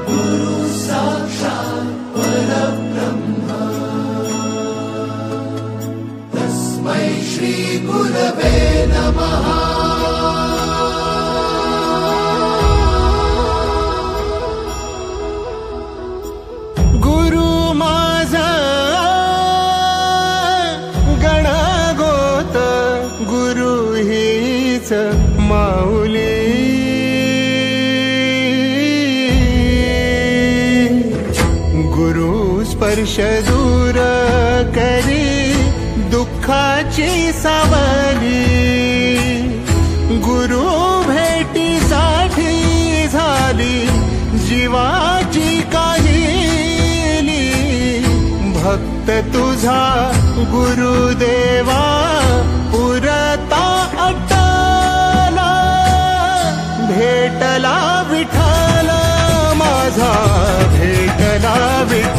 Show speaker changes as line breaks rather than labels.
गुरु साक्षात् परब्रह्म तस्मै श्री गुरवे नमः।
गुरु माझा गणगोत, गुरु हीच माऊली। गुरु स्पर्श दूर करी दुःखाची सावली। गुरु भेटीसाठी झाली जीवाची काहिली। भक्त तुझा गुरुदेवा पुरता अट्टला। भेटला विठ्ठल माझा, भेटला विठ्ठल।